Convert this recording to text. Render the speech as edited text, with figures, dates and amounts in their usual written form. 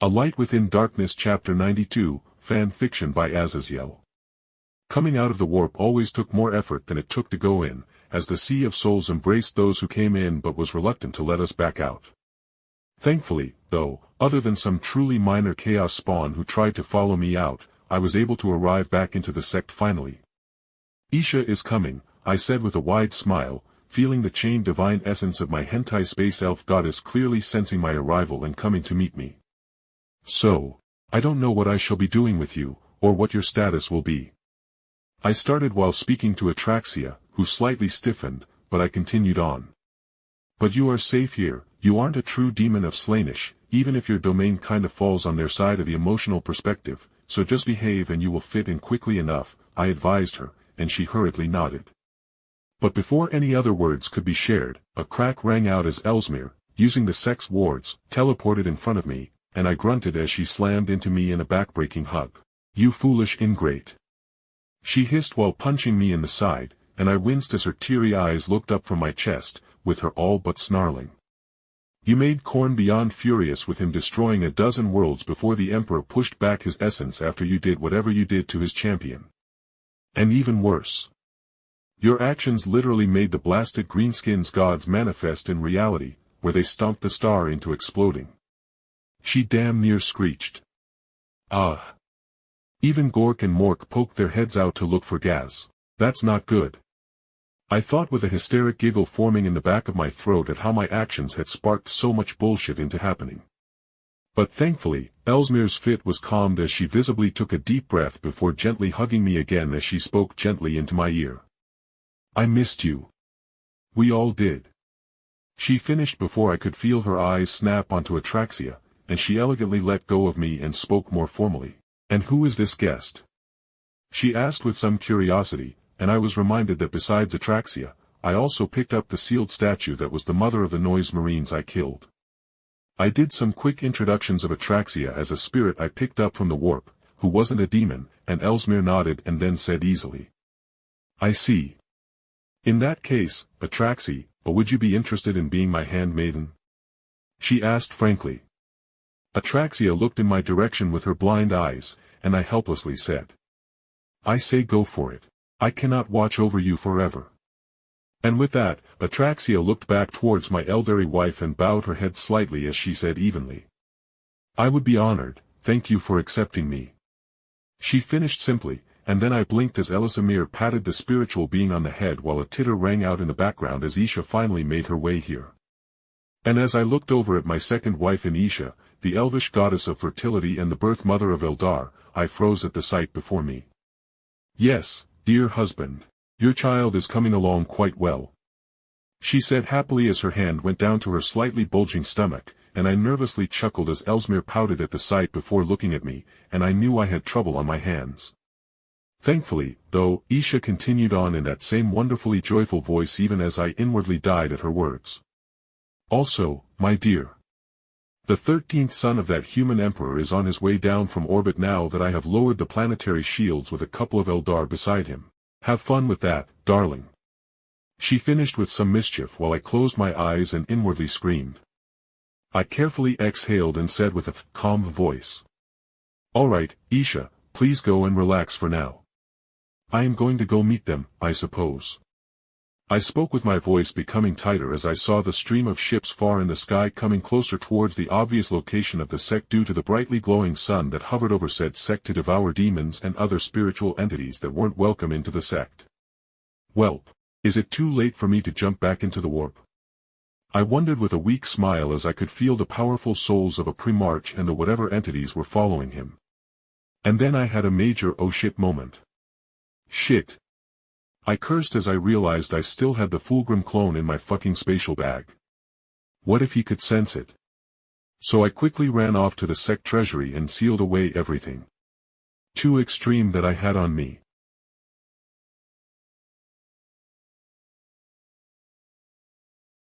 A Light Within Darkness Chapter 92, Fan Fiction by Azazyel. Coming out of the warp always took more effort than it took to go in, as the Sea of Souls embraced those who came in but was reluctant to let us back out. Thankfully, though, other than some truly minor chaos spawn who tried to follow me out, I was able to arrive back into the sect finally. Isha is coming, I said with a wide smile, feeling the chained divine essence of my hentai space elf goddess clearly sensing my arrival and coming to meet me. So, I don't know what I shall be doing with you, or what your status will be. I started while speaking to Atraxia, who slightly stiffened, but I continued on. But you are safe here, you aren't a true demon of Slaanesh, even if your domain kinda falls on their side of the emotional perspective, so just behave and you will fit in quickly enough, I advised her, and she hurriedly nodded. But before any other words could be shared, a crack rang out as Ellesmere, using the sect's wards, teleported in front of me, and I grunted as she slammed into me in a backbreaking hug. You foolish ingrate. She hissed while punching me in the side, and I winced as her teary eyes looked up from my chest, with her all but snarling. You made Khorne beyond furious with him destroying a dozen worlds before the Emperor pushed back his essence after you did whatever you did to his champion. And even worse. Your actions literally made the blasted greenskins gods manifest in reality, where they stomped the star into exploding. She damn near screeched. Ah. Even Gork and Mork poked their heads out to look for Gaz. That's not good. I thought with a hysteric giggle forming in the back of my throat at how my actions had sparked so much bullshit into happening. But thankfully, Ellesmere's fit was calmed as she visibly took a deep breath before gently hugging me again as she spoke gently into my ear. I missed you. We all did. She finished before I could feel her eyes snap onto Atraxia, and she elegantly let go of me and spoke more formally. And who is this guest? She asked with some curiosity, and I was reminded that besides Atraxia, I also picked up the sealed statue that was the mother of the noise marines I killed. I did some quick introductions of Atraxia as a spirit I picked up from the warp, who wasn't a demon, and Ellesmere nodded and then said easily. I see. In that case, Atraxia, would you be interested in being my handmaiden? She asked frankly. Atraxia looked in my direction with her blind eyes, and I helplessly said. I say go for it. I cannot watch over you forever. And with that, Atraxia looked back towards my elderly wife and bowed her head slightly as she said evenly. I would be honored, thank you for accepting me. She finished simply, and then I blinked as Ellesmere patted the spiritual being on the head while a titter rang out in the background as Isha finally made her way here. And as I looked over at my second wife in Isha, the elvish goddess of fertility and the birth mother of Eldar, I froze at the sight before me. Yes, dear husband, your child is coming along quite well. She said happily as her hand went down to her slightly bulging stomach, and I nervously chuckled as Ellesmere pouted at the sight before looking at me, and I knew I had trouble on my hands. Thankfully, though, Isha continued on in that same wonderfully joyful voice even as I inwardly died at her words. Also, my dear. The 13th son of that human emperor is on his way down from orbit now that I have lowered the planetary shields with a couple of Eldar beside him. Have fun with that, darling. She finished with some mischief while I closed my eyes and inwardly screamed. I carefully exhaled and said with a calm voice. All right, Isha, please go and relax for now. I am going to go meet them, I suppose. I spoke with my voice becoming tighter as I saw the stream of ships far in the sky coming closer towards the obvious location of the sect due to the brightly glowing sun that hovered over said sect to devour demons and other spiritual entities that weren't welcome into the sect. Welp, is it too late for me to jump back into the warp? I wondered with a weak smile as I could feel the powerful souls of a Primarch and the whatever entities were following him. And then I had a major oh shit moment. Shit. I cursed as I realized I still had the Fulgrim clone in my fucking spatial bag. What if he could sense it? So I quickly ran off to the sect treasury and sealed away everything. Too extreme that I had on me.